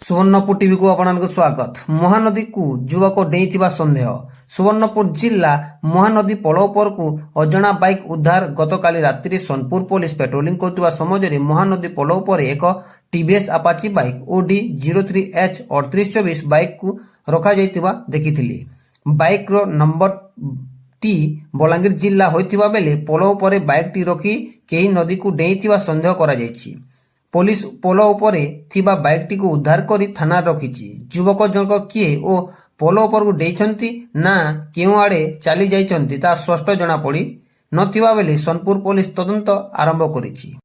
Subarnapur TV को आपको स्वागत। महानदी को युवक डेईथिबा संदेह। सुवर्णपुर जिला महानदी पोल उपर को अजणा बाइक उद्धार। गतकाली रात्रि सोनपुर पुलिस पेट्रोलिंग करथिबा समय महानदी पोल उपर एक TVS Apache bike OD 03H 3824 bike को रखा जाइतिबा देखिथिली। बाइक रो नंबर टी बलांगीर जिला होइतिबा बेले पोल उपर बाइक टी रखी केही नदी को डेईथिबा संदेह करा जायछि। पुलिस पोल उपरे थिबा बाइक टी को उद्धार करी थाना रखिछि। युवक जनक किए ओ पोल उपर को डेइछंती ना केउ आड़े चली जाइछंती ता स्पष्ट जणा पड़ी नथिबा बेले सोनपुर पुलिस तदंत आरंभ करिछि।